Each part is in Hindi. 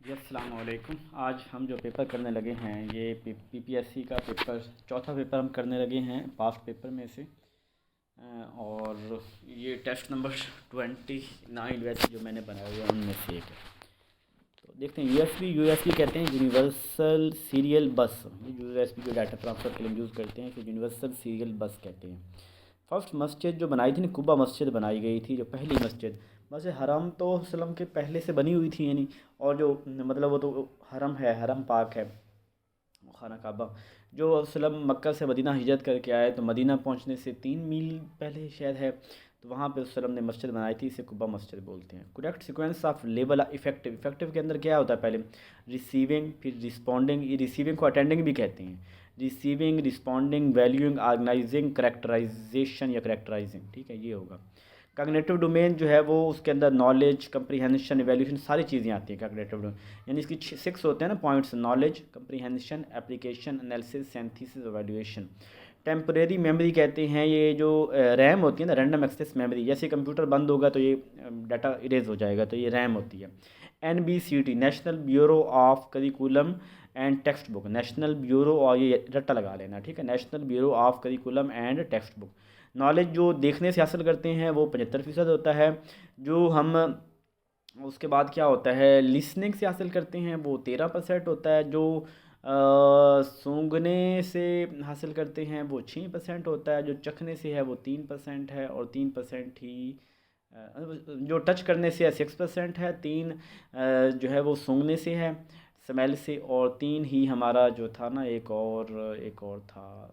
जी अस्सलाम वालेकुम। आज हम जो पेपर करने लगे हैं ये पीपीएससी का पेपर चौथा पेपर हम करने लगे हैं पास्ट पेपर में से। और ये टेस्ट नंबर 29 वैसे जो मैंने बनाए हुए हैं उनमें से एक है। तो देखते हैं यूएसबी कहते हैं यूनिवर्सल सीरियल बस। ये यूएसबी जो डाटा ट्रांसफ़र के लिए यूज़ करते हैं इसे यूनिवर्सल सीरियल बस कहते हैं। फर्स्ट मस्जिद जो बनाई थी ना, कुबा मस्जिद बनाई गई थी, जो पहली मस्जिद। मस्जिद हरम तो वसल्लम के पहले से बनी हुई थी यानी। और जो मतलब वो तो हरम है, हरम पाक है, खाना काबा। जो वसल्लम मक्का से मदीना हिजरत करके आए तो मदीना पहुंचने से 3 मील पहले शायद है, तो वहाँ पे वसल्लम ने मस्जिद बनाई थी, इसे कुबा मस्जिद बोलते हैं। Correct sequence of label effective. Effective के अंदर क्या होता है, पहले रिसीविंग, फिर रिस्पॉन्डिंग। ये रिसीविंग को अटेंडिंग भी कहते हैं। Receiving, responding, valuing, organising, characterisation या करेक्टराइजिंग, ठीक है, ये होगा। कॉग्निटिव डोमेन जो है वो उसके अंदर नॉलेज, कंप्रीहेंशन, एवेल्यूशन सारी चीज़ें आती हैं कॉग्निटिव डोमेन। यानी इसकी 6 होते हैं ना points: knowledge, comprehension, application, analysis, synthesis, evaluation. Temporary memory कहते हैं ये जो रैम होती है ना, रैंडम एक्सेस मेमोरी। जैसे कंप्यूटर बंद होगा तो ये डाटा इरेज हो जाएगा, तो ये रैम होती है। NBCT, national bureau of curriculum and text book. National bureau, और ये रट्टा लगा लेना, ठीक है, national bureau of curriculum and text book. Knowledge जो देखने से हासिल करते हैं वो 75% होता है। जो हम उसके बाद क्या होता है, लिसनिंग से हासिल करते हैं वो 13% होता है। जो सूंघने से हासिल करते हैं वो 6% होता है। जो चखने से है वो 3% है, और 3% ही जो टच करने से है 6% है। 3 जो है वो सूंघने से है, स्मेल से, और 3 ही हमारा जो था ना, एक और था।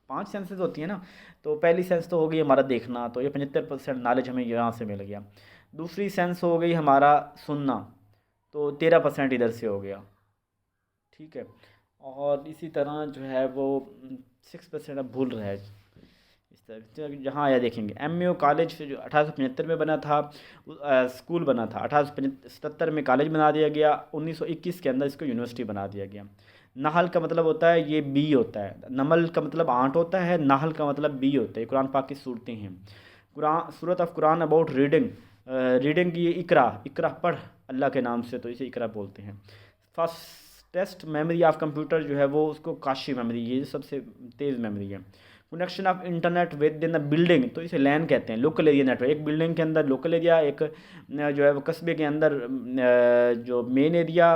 5 सेंसेस होती है ना, तो पहली सेंस तो हो गई हमारा देखना, तो ये 75% नॉलेज हमें यहाँ से मिल गया। दूसरी सेंस हो गई हमारा सुनना, तो 13% इधर से हो गया, ठीक है। और इसी तरह जो है वो 6% अब भूल रहा है। इस तरह से जहाँ आया देखेंगे, MAO कॉलेज जो 1875 में बना था, स्कूल बना था। 1877 में कॉलेज बना दिया गया। 1921 के अंदर इसको यूनिवर्सिटी बना दिया गया। नाहल का मतलब होता है, ये बी होता है। नमल का मतलब आंट होता है, नाहल का मतलब बी होता है। कुरान पाक की सूरतें हैं। कुरान, सूरत of Quran about reading. Reading की, ये इकरा, इकरा पढ़ अल्लाह के नाम से, तो इसे इकरा बोलते हैं। फास्टेस्ट मेमोरी ऑफ कंप्यूटर जो है वो उसको काशी मेमोरी, ये सबसे तेज़ मेमोरी है। Connection of internet with in the building, तो इसे लैन कहते हैं, लोकल एरिया नेटवर्क। एक बिल्डिंग के अंदर लोकल एरिया, एक जो है वो कस्बे के अंदर जो मेन एरिया,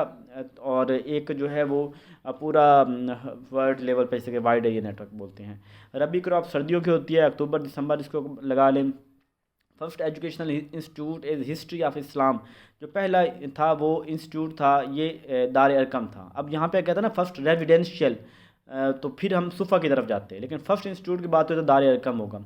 और एक जो है वो पूरा वर्ल्ड लेवल पे इसे वाइड एरिया नेटवर्क बोलते हैं। रबी क्रॉप सर्दियों की होती है, अक्टूबर दिसंबर, इसको लगा लें। First educational institute is history of Islam. जो पहला था वो इंस्टीट्यूट था, ये दार अरकम था। अब यहाँ पे कहता है ना फर्स्ट रेजिडेंशियल, तो फिर हम सुफ़ा की तरफ जाते हैं, लेकिन फ़र्स्ट इंस्टीट्यूट की बात हो तो दार अरकम होगा।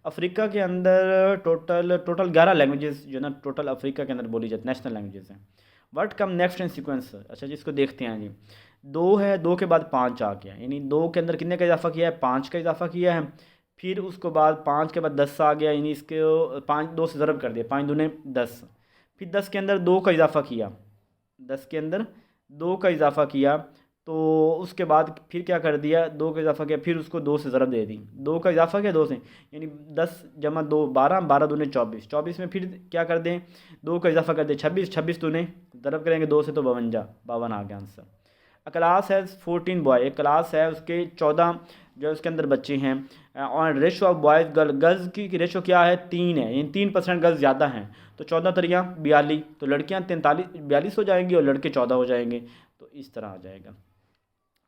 अफ्रीका के अंदर टोटल 11 लैंग्वेजेस जो ना टोटल अफ्रीका के अंदर बोली जाती, नेशनल लैंग्वेजेस हैं। Word come next in sequence. अच्छा जी, इसको देखते हैं जी। 2 है, 2 के बाद 5 आ गया, यानी 2 के अंदर कितने का इजाफा किया है, 5 का इजाफा किया है। फिर उसके बाद 5 के बाद 10 आ गया, यानी इसके 5 2 से ज़रब कर दिया, 5 दूने 10। फिर 10 के अंदर 2 का इजाफा किया, 10 के अंदर 2 का इजाफा किया, तो उसके बाद फिर क्या कर दिया, 2 का इजाफा किया, फिर उसको 2 से ज़रब दे दी। 2 का इजाफा किया 2 से, यानी 10 जमा 2 12, 12 दूने 24, 24 में फिर क्या कर दें, 2 का इजाफा कर दें 26, 26 दूने ज़रब करेंगे 2 से तो 52, 52 आ गया आंसर। अ क्लास है 14 बॉय, एक क्लास है उसके 14 जो उसके अंदर बच्चे हैं। और ratio of boys girl, girls की रेशो क्या है, 3 है, यानी 3% गर्ल्स ज़्यादा हैं। तो 14 तरियाँ 42, तो लड़कियाँ 43 हो जाएंगी और लड़के 14 हो जाएंगे, तो इस तरह आ जाएगा।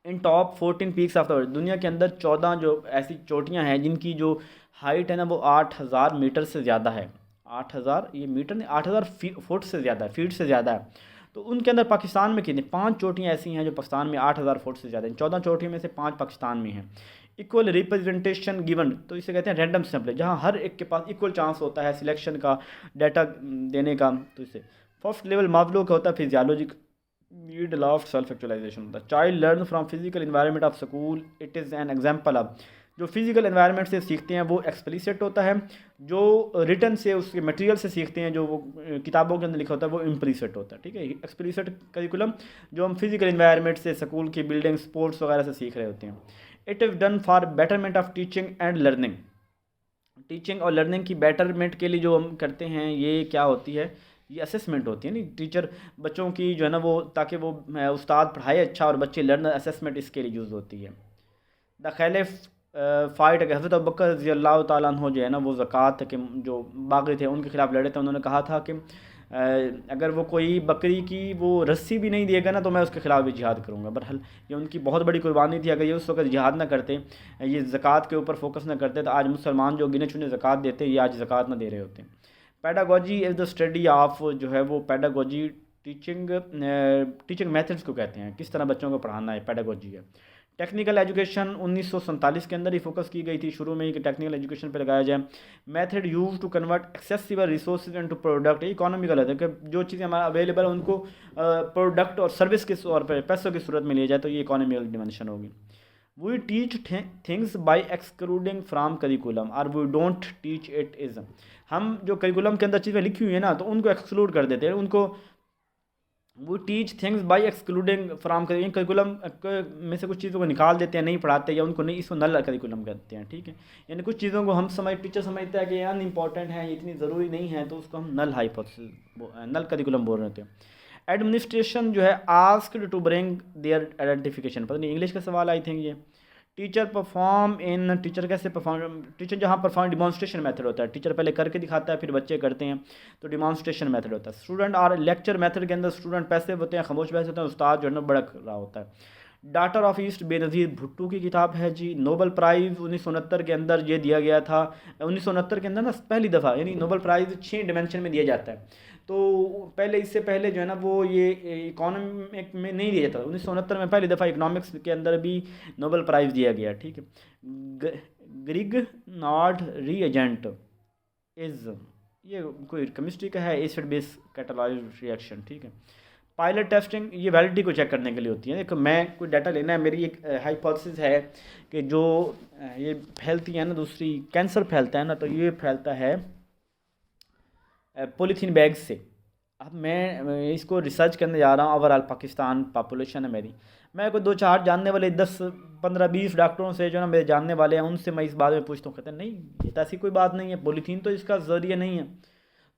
In top 14 peaks of the world, दुनिया के अंदर 14 जो ऐसी चोटियां हैं जिनकी जो हाइट है ना वो 8000 मीटर से ज़्यादा है। 8000, ये मीटर नहीं, 8000 फुट से ज़्यादा है, फीट से ज़्यादा है। तो उनके अंदर पाकिस्तान में कितनी, 5 चोटियाँ ऐसी हैं जो पाकिस्तान में 8000 फुट से ज़्यादा हैं। 14 चोटियों में से 5 पाकिस्तान में हैं। इक्वल रिप्रेजेंटेशन गिवन, तो इसे कहते हैं रैंडम सैम्पलिंग, जहाँ हर एक के पास इक्वल चांस होता है सिलेक्शन का, डाटा देने का। तो इसे फर्स्ट लेवल मावलो का होता है physiology, need of self actualisation होता है। Child learn from physical environment of school, it is an example of. जो फिजिकल एनवायरनमेंट से सीखते हैं वो एक्सप्लिसिट होता है, जो रिटर्न से उसके मटेरियल से सीखते हैं, जो वो किताबों के अंदर लिखा होता है वो इम्प्लिसिट होता है, ठीक है। एक्सप्लिसिट करिकुलम जो हम फिजिकल इन्वायरनमेंट से, स्कूल की बिल्डिंग, स्पोर्ट्स वगैरह से सीख रहे होते हैं। It is done for betterment of teaching and learning. Teaching और लर्निंग की बेटरमेंट के लिए जो हम करते हैं, ये क्या होती है, ये असेसमेंट होती है नहीं, टीचर बच्चों की जो है ना वो, ताकि वो उस्ताद पढ़ाए अच्छा और बच्चे लर्न, असेसमेंट इसके लिए यूज़ होती है। द खैलिफ फ़ाइट, अगर हज़रत अबू बकर रज़ी अल्लाह ताला अन्हु जो है ना वो ज़कात के जो बागी थे उनके ख़िलाफ़ लड़े थे। उन्होंने कहा था कि अगर वो कोई बकरी की वो रस्सी भी नहीं देगा ना तो मैं उसके ख़िलाफ़ भी जिहाद करूँगा। बहरहाल ये उनकी बहुत बड़ी कुर्बानी थी। अगर ये उस वक्त जिहाद ना करते, ये ज़कात के ऊपर फोकस ना करते, तो आज मुसलमान जो गिने चुने ज़कात देते ये आज ज़कात ना दे रहे होते। Pedagogy is the study of, जो है वो पैडागोजी टीचिंग मेथड्स को कहते हैं, किस तरह बच्चों को पढ़ाना है, पैडागोजी है। टेक्निकल एजुकेशन 1947 के अंदर ही फोकस की गई थी शुरू में ही कि टेक्निकल एजुकेशन पे लगाया जाए। Method use to convert accessible resources into product, economical है कि जो चीज़ें हमारा अवेलेबल है उनको प्रोडक्ट और सर्विस के तौर पर पैसों की सूरत में लिया जाए, तो ये इकोनॉमिकल डिमेंशन होगी। We teach things by excluding from curriculum और we don't teach it is, हम जो करिकुलम के अंदर चीज़ें लिखी हुई है ना तो उनको एक्सक्लूड कर देते हैं, उनको वो teach things by excluding from curriculum में से कुछ चीज़ों को निकाल देते हैं, नहीं पढ़ाते या उनको नहीं, इसको नल करिकुलम कहते हैं। ठीक है, यानी कुछ चीज़ों को हम टीचर समझता है कि यार इम्पॉर्टेंट है, इतनी ज़रूरी नहीं है, तो उसको हम नल करिकुलम बोल रहे थे। एडमिनिस्ट्रेशन जो है asked to bring their identification, पता नहीं इंग्लिश का सवाल आई थिंक ये। टीचर परफॉर्म इन, टीचर कैसे परफॉर्म, टीचर जहाँ परफॉर्म डिमॉन्स्ट्रेशन मेथड होता है, टीचर पहले करके दिखाता है फिर बच्चे करते हैं, तो डिमॉन्स्ट्रेशन मेथड होता है। स्टूडेंट और लेक्चर मेथड के अंदर स्टूडेंट पैसे होते हैं, खामोश पैसे होते हैं, उस्ताद जो है ना बड़क रहा होता है। Daughter of east Benazir Bhutto की किताब है जी। नोबल प्राइज़ 1969 के अंदर ये दिया गया था, 1969 के अंदर ना पहली दफ़ा, यानी नोबल प्राइज़ 6 डिमेंशन में दिया जाता है। तो पहले, इससे पहले जो है ना वो ये इकोनॉमिक में नहीं दिया जाता, 1969 में पहली दफ़ा इकोनॉमिक्स के अंदर भी नोबल प्राइज़ दिया गया। ठीक है, ग्रिग नॉट रीएजेंट इज़, ये कोई केमिस्ट्री का है, एसिड बेस कैटालाइज रिएक्शन। ठीक है, पायलट टेस्टिंग ये वैलिडिटी को चेक करने के लिए होती है। देखो मैं कोई डाटा लेना है, मेरी एक हाइपोथेसिस है कि जो ये फैलती है ना, दूसरी कैंसर फैलता है ना, तो ये फैलता है पॉलीथीन बैग से। अब मैं इसको रिसर्च करने जा रहा हूँ। ओवरऑल पाकिस्तान पॉपुलेशन है मेरी, मैं कोई 2-4 जानने वाले 10-15-20 डॉक्टरों से जो ना मेरे जानने वाले हैं, उनसे मैं इस बारे में पूछता हूँ, कहते हैं नहीं ये तो ऐसी कोई बात नहीं है, पॉलीथीन तो इसका ज़रिया नहीं है।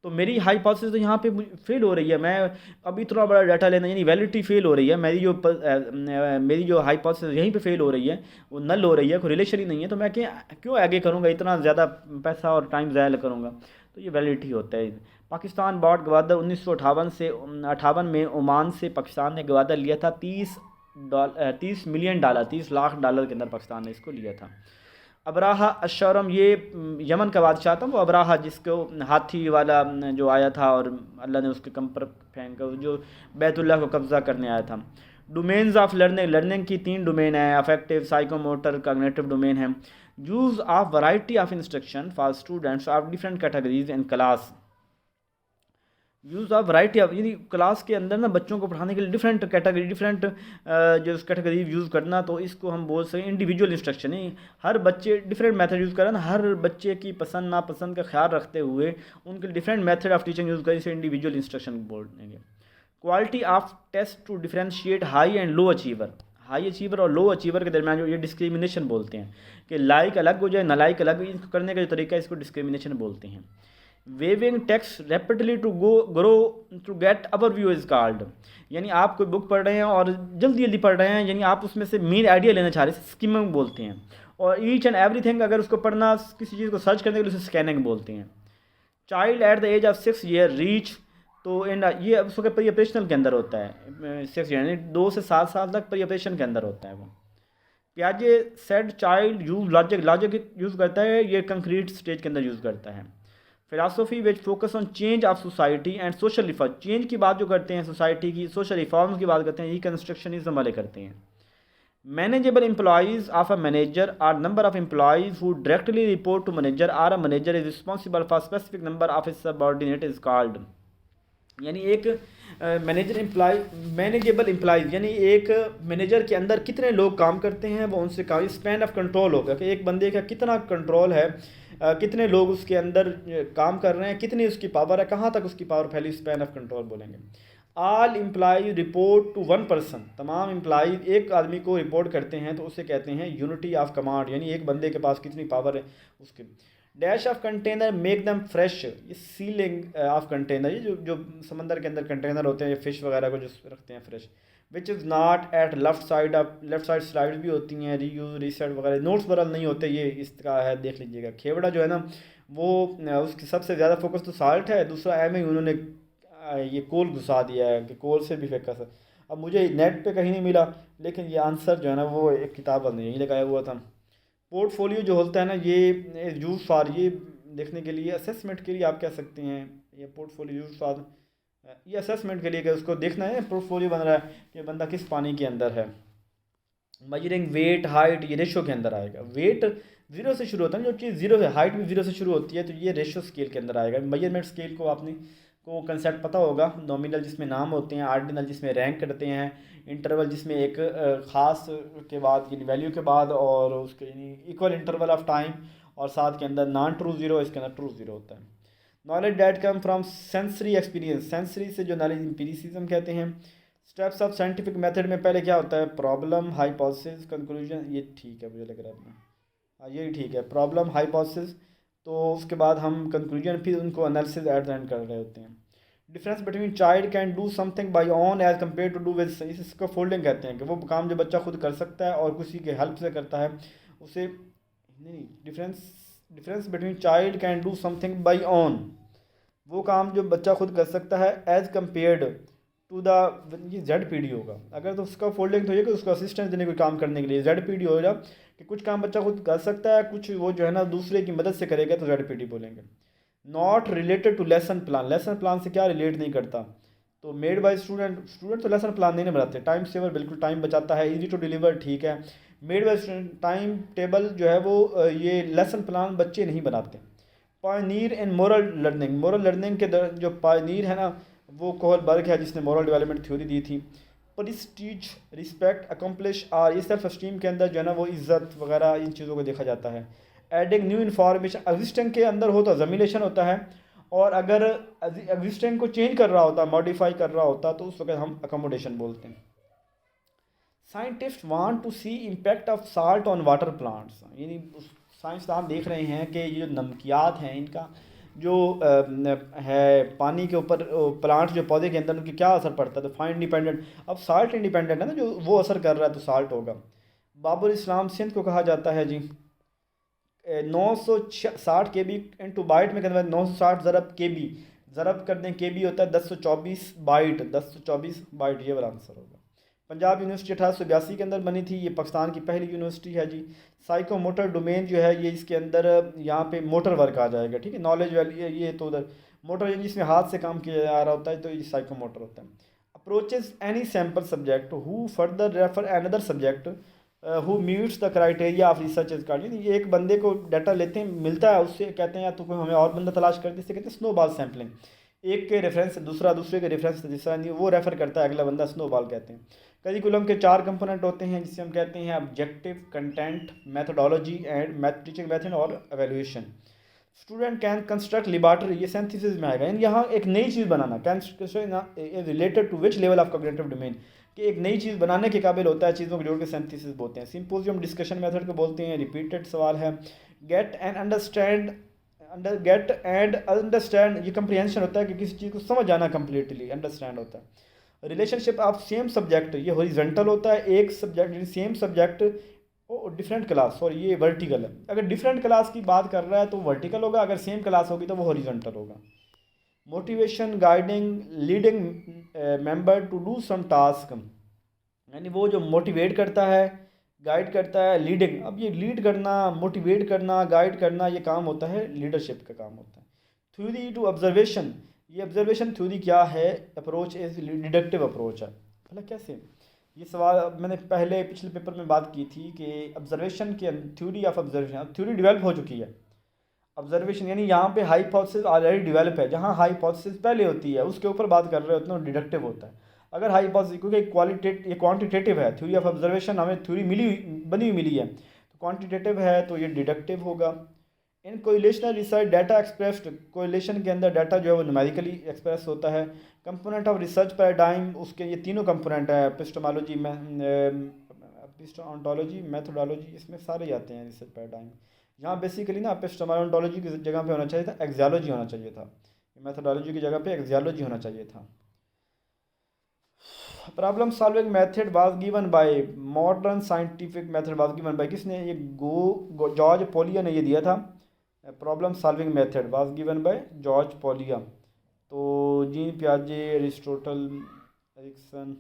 तो मेरी हाइपोथेसिस तो यहाँ पे फेल हो रही है। मैं अब इतना बड़ा डाटा लेना, यानी वैलिडिटी फेल हो रही है मेरी जो हाइपोथेसिस यहीं पे फेल हो रही है, वो नल हो रही है, कोई रिलेशन ही नहीं है, तो मैं क्यों आगे करूँगा, इतना ज़्यादा पैसा और टाइम ज़ाया करूँगा। तो ये वैलिडिटी होता है। पाकिस्तान बॉट गवादर 1958 से 58 में ओमान से पाकिस्तान ने गवादर लिया था, $30 मिलियन, $30 लाख के अंदर पाकिस्तान ने इसको लिया था। अबराहा अशरम, ये यमन का बादशाह था वो अबराहा, जिसको हाथी वाला जो आया था और अल्लाह ने उसके कम पर फेंक कर जो बैतुल्लाह को कब्ज़ा करने आया था। डोमेन्स ऑफ लर्निंग की 3 डोमेन है, अफेक्टिव, साइकोमोटर, कॉग्निटिव डोमेन है। Use of variety of instruction for students of different categories in class. Use of variety of, यानी क्लास के अंदर ना बच्चों को पढ़ाने के लिए डिफरेंट कैटेगरी, डिफरेंट जो कैटेगरी यूज़ करना, तो इसको हम बोल सकते हैं इंडिविजुअल इंस्ट्रक्शन। ही हर बच्चे डिफरेंट मेथड यूज़ करें ना, हर बच्चे की पसंद नापसंद का ख्याल रखते हुए उनके different method of teaching use करें, इसे इंडिविजुअल इंस्ट्रक्शन बोलेंगे। Quality of test to differentiate high and low achiever, high achiever और लो अचीवर के दरमियान जो ये डिस्क्रिमिनेशन बोलते हैं कि लाइक अलग हो जाए नालाइक अलग, इसको करने का जो तरीका है इसको डिस्क्रिमिनेशन बोलते हैं। Waving text rapidly to grow to get overview is called, यानी आप कोई बुक पढ़ रहे हैं और जल्दी जल्दी पढ़ रहे हैं, यानी आप उसमें से मेन आइडिया लेना चाह रहे हैं, स्किमिंग बोलते हैं। और ईच एंड एवरीथिंग, अगर उसको पढ़ना, किसी चीज़ को सर्च करने के लिए उसे स्कैनिंग बोलते हैं। Child at the age of 6 year reach, तो इन ये उसके प्री ऑपरेशनल के अंदर होता है, 6 यानी 2 से 7 साल तक प्री ऑपरेशन के अंदर होता है वो। पियाजे said child use logic use करता है, ये कंक्रीट स्टेज के अंदर यूज़ करता है। Philosophy which focus on change of society and social reform, change की बात जो करते हैं सोसाइटी की, सोशल रिफॉर्म्स की बात करते हैं, ये कंस्ट्रक्शनिज्म वाले करते हैं। Manageable employees of a manager are number of employees who directly report to manager or a manager is responsible for specific number of his subordinate is called, यानी एक मैनेजेबल एम्प्लॉइज, यानी एक मैनेजर के अंदर कितने लोग काम करते हैं वो उनसे कहा, स्पैन ऑफ कंट्रोल होगा कि एक बंदे का कितना कंट्रोल है, कितने लोग उसके अंदर काम कर रहे हैं, कितनी उसकी पावर है, कहाँ तक उसकी पावर फैली, स्पैन ऑफ कंट्रोल बोलेंगे। All employees report to 1 person, तमाम एम्प्लॉइज एक आदमी को रिपोर्ट करते हैं तो उसे कहते हैं यूनिटी ऑफ कमांड, यानी एक बंदे के पास कितनी पावर है उसके। Dash of container make them fresh, ये सीलिंग ऑफ कंटेनर, ये जो जो समंदर के अंदर कंटेनर होते हैं, ये फिश वगैरह को जो रखते हैं fresh. Which is not at left side slide भी होती हैं, री यूज रीसेट वगैरह, नोट्स बदल नहीं होते, ये इसका है, देख लीजिएगा। खेवड़ा जो है ना वो उसकी सबसे ज़्यादा फोकस तो साल्ट है, दूसरा एम ही उन्होंने ये कोल घुसा दिया है कि कोल से भी फेंका है। अब मुझे नेट पे कहीं नहीं मिला, लेकिन ये आंसर जो है ना वो एक किताब में यहीं लगाया हुआ था। पोर्टफोलियो जो होता है ना ये यूज फॉर, ये देखने के लिए असेसमेंट के लिए आप कह सकते हैं, ये पोर्टफोलियो यूज फॉर, ये असेसमेंट के लिए कि उसको देखना है पोर्टफोलियो बन रहा है कि बंदा किस पानी के अंदर है। मेजरिंग वेट हाइट, ये रेशो के अंदर आएगा। वेट जीरो से शुरू होता है, जो चीज़ जीरो है, हाइट भी जीरो से शुरू होती है, तो ये रेशो स्केल के अंदर आएगा। मेजरमेंट स्केल को आपने को कंसेप्ट पता होगा, नॉमिनल जिसमें नाम होते हैं, आर्डिनल जिसमें रैंक करते हैं, इंटरवल जिसमें एक ख़ास के बाद यानी वैल्यू के बाद और उसके यानी इक्वल इंटरवल ऑफ टाइम, और साथ के अंदर नॉन ट्रू ज़ीरो, इसके अंदर ट्रू ज़ीरो होता है। Knowledge that come from sensory experience, sensory से जो नॉलेज एम्पिरिसिज्म कहते हैं। स्टेप्स ऑफ साइंटिफिक मेथड में पहले क्या होता है, प्रॉब्लम हाइपोथेसिस कंक्लूजन, ये ठीक है मुझे लग रहा है, हाँ ये ठीक है, प्रॉब्लम हाइपोथेसिस, तो उसके बाद हम कंक्लूजन, फिर उनको एनालिसिस एट द एंड कर रहे होते हैं। Difference between child can do something by on age compare to do with, इसको फोल्डिंग कहते हैं कि वो काम जो बच्चा खुद कर सकता है और किसी के हेल्प से करता है उसे नहीं। Difference between child can do something by on, वो काम जो बच्चा खुद कर सकता है, एज कम्पेयर्ड टू द, ये जेड पी डी होगा अगर, तो उसका फोल्डिंग तो ये कि उसको असिस्टेंस देने कोई काम करने के लिए जेड पी डी होगा कि कुछ काम बच्चा खुद कर सकता है, कुछ वो जो है ना दूसरे की मदद से करेगा, तो जेड पी डी बोलेंगे। Not related to lesson plan, lesson plan से क्या रिलेट नहीं करता, तो मेड बाय स्टूडेंट, स्टूडेंट तो लेसन प्लान नहीं बनाते। टाइम सेवर, बिल्कुल टाइम बचाता है। इजी टू डिलीवर, ठीक है। Made by student, time table जो है वो ये लेसन प्लान बच्चे नहीं बनाते। पायनीर इन मोरल लर्निंग, मोरल लर्निंग के जो पायनीर है ना वो कोहल बर्ग है जिसने मोरल डेवलपमेंट थ्योरी दी थी। प्रेस्टीज, रिस्पेक्ट, अकम्पलिश, और ये सेल्फ स्टीम के अंदर जो है ना वो इज़्ज़त वगैरह इन चीज़ों को देखा जाता है। एडिंग न्यू इन्फॉर्मेशन, एग्जिस्टिंग के अंदर हो तो जमीलेशन होता है, और अगर एग्जिस्टिंग को चेंज कर रहा होता, मॉडिफाई कर रहा होता, तो उस वक्त हम अकोमोडेशन बोलते हैं। Scientist want to see impact of salt on water plants, यानी साइंसदान देख रहे हैं कि ये जो नमकियात हैं इनका जो है पानी के ऊपर प्लांट जो पौधे के अंदर उनकी क्या असर पड़ता है, तो फाइन इंडिपेंडेंट, अब साल्ट इंडिपेंडेंट है ना, जो वो असर कर रहा है तो साल्ट होगा। बाबुल इस्लाम सिंध को कहा जाता है जी 960 के बी इंटू बाइट में कन्वर्ट, 960 ज़रब के बी, ज़रब कर दें के बी होता है 1024 बाइट, 1024 बाइट, ये वाला आंसर होगा। पंजाब यूनिवर्सिटी 1882 के अंदर बनी थी, ये पाकिस्तान की पहली यूनिवर्सिटी है जी। साइको मोटर डोमेन जो है ये इसके अंदर यहाँ पे मोटर वर्क आ जाएगा, ठीक है। नॉलेज वैल्यू ये तो उधर मोटर जिसमें हाथ से काम किया जा रहा होता है, तो ये साइको मोटर होता है। Approaches any sample subject who further refer another subject who meets the criteria of research is called, ये एक बंदे को डाटा लेते हैं, मिलता है, उससे कहते हैं या तो कोई हमें और बंदा तलाश करते, इससे कहते हैं स्नोबॉल सैम्पलिंग। एक के रेफरेंस से दूसरा, दूसरे के रेफरेंस से तीसरा, नहीं वो रेफर करता है अगला बंदा, स्नोबॉल कहते हैं। करिकुलम के 4 कंपोनेंट होते हैं जिसे हम कहते हैं objective, content, methodology and teaching method और evaluation. Student can construct laboratory, ये सिंथेसिस में आएगा, यानी यहाँ एक नई चीज़ बनाना, can related to which level of cognitive domain, कि एक नई चीज़ बनाने के काबिल होता है, चीज़ों को जोड़ के सिंथेसिस बोलते हैं। सिंपोजियम डिस्कशन मेथड को बोलते हैं। रिपीटेड सवाल है। Get and understand, get and understand, ये कंप्रीहेंशन होता है कि किसी चीज़ को समझ जाना, कंप्लीटली अंडरस्टैंड होता है। रिलेशनशिप ऑफ सेम सब्जेक्ट, ये हॉरिजॉन्टल होता है, एक subject same subject different class, sorry ये वर्टिकल है। अगर डिफरेंट क्लास की बात कर रहा है तो वर्टिकल होगा, अगर सेम क्लास होगी तो वो हॉरिजॉन्टल होगा। Motivation, guiding, leading member to do some task, यानी वो जो मोटिवेट करता है, गाइड करता है, लीडिंग, अब ये लीड करना, मोटिवेट करना, गाइड करना, ये काम होता है लीडरशिप का काम होता है। थ्योरी टू ऑब्जर्वेशन, ये ऑब्जर्वेशन थ्योरी क्या है, अप्रोच इज डिडक्टिव अप्रोच है। भला कैसे, ये सवाल मैंने पहले पिछले पेपर में बात की थी कि ऑब्जर्वेशन के थ्योरी ऑफ ऑब्जर्वेशन, अब थ्योरी डेवलप हो चुकी है। ऑब्जर्वेशन यानी यहाँ पे हाइपोथेसिस ऑलरेडी डेवलप है, जहाँ हाइपोथेसिस पहले होती है उसके ऊपर बात कर रहे होते हैं, डिडक्टिव होता है। अगर हाइपोथेसिस, क्योंकि ये क्वांटिटेटिव है, थ्योरी ऑफ ऑब्जर्वेशन हमें थ्योरी बनी हुई मिली है, तो क्वांटिटेटिव है तो ये डिडक्टिव होगा। In correlational research data expressed, correlation के अंदर डाटा जो है वो न्यूमेरिकली एक्सप्रेस होता है। कंपोनेंट ऑफ रिसर्च पैराडाइम, उसके ये तीनों कंपोनेंट है, एपिस्टेमोलॉजी में, एपिस्टेमोलॉजी, मेथोडोलॉजी, इसमें सारे आते हैं रिसर्च पैराडाइम। यहाँ बेसिकली ना एपिस्टेमोलॉजी की जगह पे होना चाहिए था एक्सियोलॉजी होना चाहिए था, मेथोडोलॉजी की जगह पे एक्सियोलॉजी होना चाहिए था। Problem solving method was given by, modern scientific method was given by, किसने, ये जॉर्ज पोलिया ने ये दिया था। Problem solving method was given by George polio. तो जीन पियाजे, एरिस्टोटल, एरिक्सन,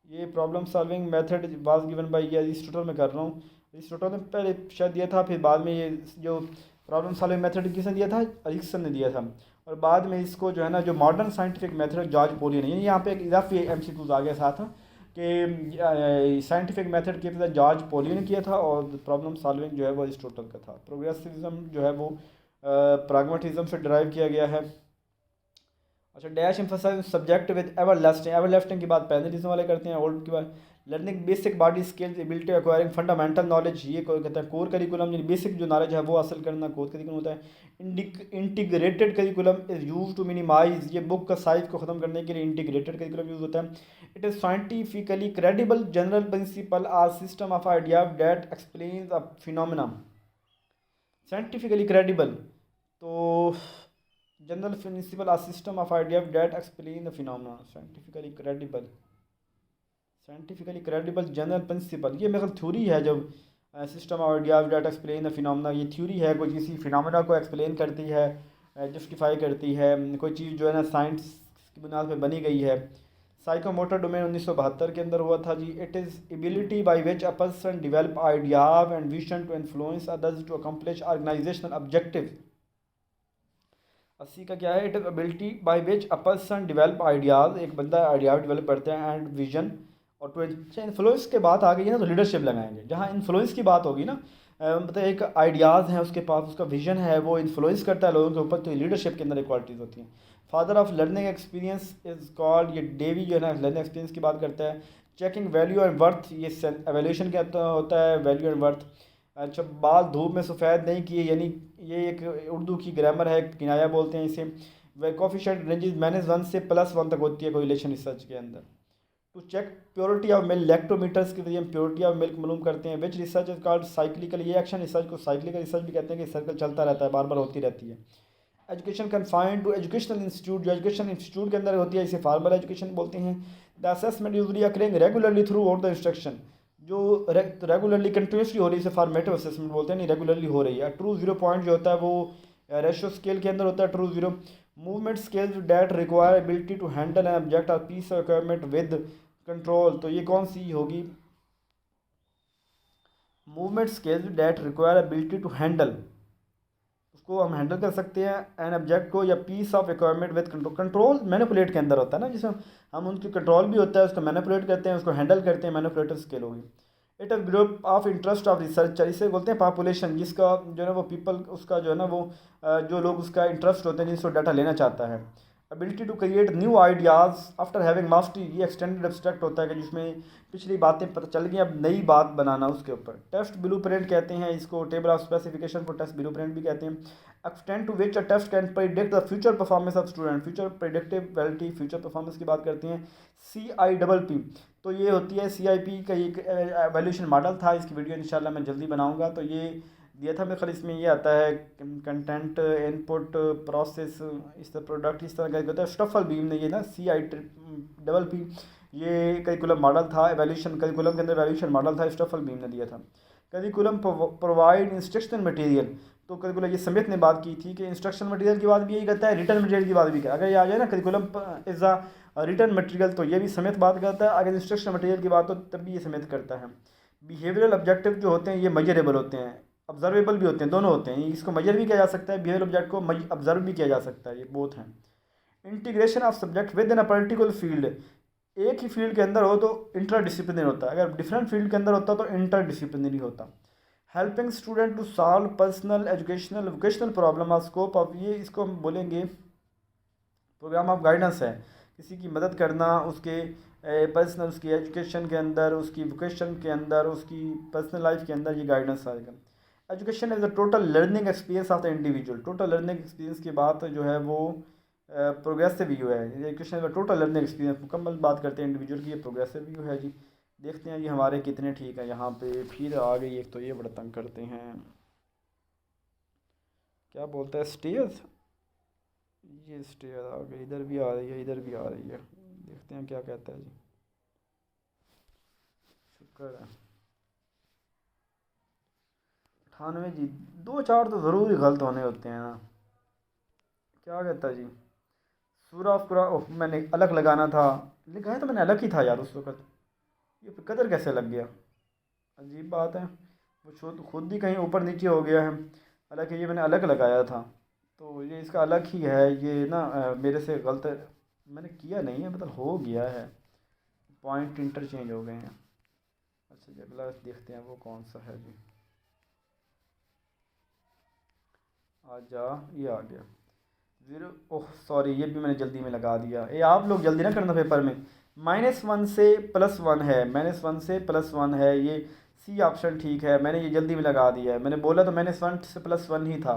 ये problem solving method was given by, ये एरिस्टोटल में कर रहा हूँ, एरिस्टोटल ने पहले शायद दिया था, फिर बाद में ये जो प्रॉब्लम सॉल्विंग मेथड किसने दिया था, एरिक्सन ने दिया था। और बाद में इसको जो है ना जो modern scientific method George polio ने, यहाँ पे एक इजाफी एमसीक्यूज आ गया साथ कि साइंटिफिक मेथड के पता जॉर्ज पोलियो ने किया था और प्रॉब्लम सॉल्विंग जो है वो एरिस्टोटल का था। प्रोग्रेसिविज्म जो है वो प्राग्मेटिज्म से डिराइव किया गया है। अच्छा, dash emphasise subject with everlasting, everlasting की बात पैनलिज्म वाले करते हैं। ओल्ड की बात learning basic body skills ability acquiring fundamental knowledge, ये कोई कहता है कोर करिकुलम, यानी बेसिक जो नॉलेज है वो हासिल करना कोर करिकुलम होता है। Integrated curriculum is use to minimise, ये बुक का साइज को ख़त्म करने के लिए इंटीग्रेटेड करिकुलम यूज़ होता है। It is scientifically credible general principle or system of idea that explains a phenomena, scientifically credible, तो general principle or system of idea that explain the phenomena, scientifically credible, scientifically credible general principle, ये मेरे थ्योरी है जब system of idea that explain the phenomena, ये थ्योरी है कोई किसी फिनोमेना को एक्सप्लेन करती है, जस्टिफाई करती है, कोई चीज़ जो है ना साइंस की बुनियाद पर बनी गई है। साइकोमोटर डोमेन 1972 के अंदर हुआ था जी। It is ability by which a person develop ideas and vision to influence others to accomplish organizational objective. 80 का क्या है, it is ability by which a person develop ideas, एक बंदा आइडिया डेवलप करते हैं, एंड विजन, और टू इन्फ्लुएंस के बात आ गई है ना तो लीडरशिप लगाएंगे। जहाँ इन्फ्लुएंस की बात होगी ना, मतलब एक आइडियाज़ हैं उसके पास, उसका विजन है, वो इन्फ्लुएंस करता है लोगों के ऊपर, तो लीडरशिप के अंदर एक क्वालिटीज़ होती हैं। Father of learning experience is called, ये डेवी जो है ना लर्निंग एक्सपीरियंस की बात करता है। चेकिंग वैल्यू एंड वर्थ, ये एवेल्यूशन क्या होता है, वैल्यू एंड वर्थ। अच्छा, बाल धूप में सफ़ेद नहीं किए, यानी ये एक उर्दू की ग्रामर है, किनाया बोलते हैं इसे। वे कोफिशिएंट रेंजेस -1 से +1 तक होती है कोरिलेशन रिसर्च के अंदर। To check purity of milk, lactometers के जरिए हम प्योरिटी ऑफ मिल्क मालूम करते हैं। Which research is called cyclical, ये एक्शन रिसर्च को साइक्लिकल रिसर्च भी कहते हैं कि सर्कल चलता रहता है, बार बार होती रहती है। Education confined to educational institute, जो एजुकेशन इंस्टीट्यूट के अंदर होती है इसे फॉर्मल एजुकेशन बोलते हैं। The assessment usually occurring regularly throughout the instruction, जो रेगुलरली कंटिन्यूसली हो रही है इसे फॉर्मेटिव असेसमेंट बोलते हैं, नहीं रेगुलरली हो रही है। ट्रू जीरो पॉइंट जो होता है वो रेशियो स्केल के अंदर होता है, true zero. Movement scales that require ability to handle an object और piece of equipment with control, तो ये कौन सी होगी, movement scales that require ability to handle, उसको हम हैंडल कर सकते हैं एन ऑब्जेक्ट को, या piece of equipment with control, control manipulate के अंदर होता है ना, जिसमें हम उनकी कंट्रोल भी होता है, उसको मैनिपुलेट करते हैं, उसको हैंडल करते हैं, मैनिपुलेटर स्केल होगी। It a group of interest of researcher, इसे बोलते हैं पॉपुलेशन, जिसका जो है ना वो पीपल, उसका जो है ना वो जो लोग उसका इंटरेस्ट होते हैं जिसको डाटा लेना चाहता है। Ability to create new ideas after having mastery, ये एक्सटेंडेड एब्स्ट्रैक्ट होता है कि जिसमें पिछली बातें पता चल गई, अब नई बात बनाना उसके ऊपर। टेस्ट ब्लूप्रिंट कहते हैं इसको, टेबल ऑफ स्पेसिफिकेशन को टेस्ट ब्लूप्रिंट भी कहते हैं। Extent to which a test can predict the future performance of student, future predictivity, future performance की बात करते हैं। CIPP, तो ये होती है CIP का एक एवोल्यूशन मॉडल था, इसकी वीडियो इंशाल्लाह मैं जल्दी बनाऊंगा। तो ये दिया था मेरे ख्याल, इसमें ये आता है कंटेंट, इनपुट, प्रोसेस, इस तरह प्रोडक्ट, इस तरह का होता है। स्टफल बीम ने ये ना CIPP ये करिकुलम मॉडल था, एवोल्यूशन करिकुलम के अंदर एवोल्यूशन मॉडल था, स्टफल बीम ने दिया था। करिकुलम प्रोवाइड इंस्ट्रक्शनल मटेरियल, तो करिकुलम, ये समित ने बात की थी कि इंस्ट्रक्शनल मटेरियल की बात भी यही करता है, रिटर्न मटेरियल की बात भी करता है। अगर ये आ जाए ना curriculum is a return material, तो ये भी समित बात करता है। अगर इंस्ट्रक्शनल मटेरियल की बात हो तब भी ये समित करता है। बिहेवियरल ऑब्जेक्टिव जो होते हैं ये मेजरेबल होते हैं, ऑब्जर्वेबल भी होते हैं, दोनों होते हैं, इसको मेजर भी किया जा सकता है, बिहेवियर ऑब्जेक्ट को ऑब्जर्व भी किया जा सकता है, ये बोथ हैं। Integration of subject with in a particular field, एक ही फील्ड के अंदर हो तो इंटरडिसिप्लिनरी होता है, अगर डिफरेंट फील्ड के अंदर होता तो इंटरडिसिप्लिनरी होता। Helping student to solve personal educational vocational problem of scope of, ये इसको हम बोलेंगे प्रोग्राम ऑफ गाइडेंस है, किसी की मदद करना उसके पर्सनल, उसकी एजुकेशन के अंदर, उसकी वोकेशन के अंदर, उसकी पर्सनल लाइफ के अंदर, ये गाइडेंस आएगा। Education is the total learning experience of the individual, total learning experience की बात जो है वो प्रोग्रेसिव व्यू है। Education is the total learning experience, मुकम्मल बात करते हैं इंडिविजुअल की, ये प्रोग्रेसिव व्यू है जी। देखते हैं जी हमारे कितने ठीक है। यहाँ पे फिर आ गई एक, तो ये बड़ा तंग करते हैं। क्या बोलता है, स्टेयर्स। ये स्टेयर आ गई, इधर भी आ रही है, इधर भी आ रही है, देखते हैं क्या कहता है जी। शुक्र है। 98 जी। दो चार तो ज़रूर ही गलत होने होते हैं ना। क्या कहता है जी। सूरा ऑफ कुरा, ओह मैंने अलग लगाना था, लगाया तो मैंने अलग ही था यार उस वक़्त, ये फिर कदर कैसे लग गया। अजीब बात है, वो खुद ही कहीं ऊपर नीचे हो गया है। हालांकि ये मैंने अलग लगाया था, तो ये इसका अलग ही है ये ना, मेरे से गलत मैंने किया नहीं है, मतलब हो गया है, पॉइंट इंटरचेंज हो गए हैं। अच्छा जी, अगला देखते हैं वो कौन सा है जी। आ जा, ये आ गया। ज़ीरो, ओह सॉरी, ये भी मैंने जल्दी में लगा दिया। ये आप लोग जल्दी ना करना पेपर में। -1 से +1 है, -1 से +1 है, ये सी ऑप्शन ठीक है, मैंने ये जल्दी में लगा दिया है। मैंने बोला तो -1 से +1 ही था।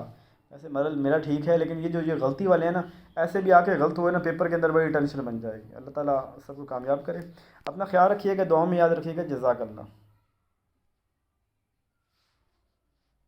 वैसे मेरा ठीक है, लेकिन ये गलती वाले हैं ना, ऐसे भी आके गलत हुए ना पेपर के अंदर, बड़ी टेंशन बन जाएगी। अल्लाह ताला सबको कामयाब करे। अपना ख्याल रखिएगा, दुआ में याद रखिएगा। जज़ाकल्लाह।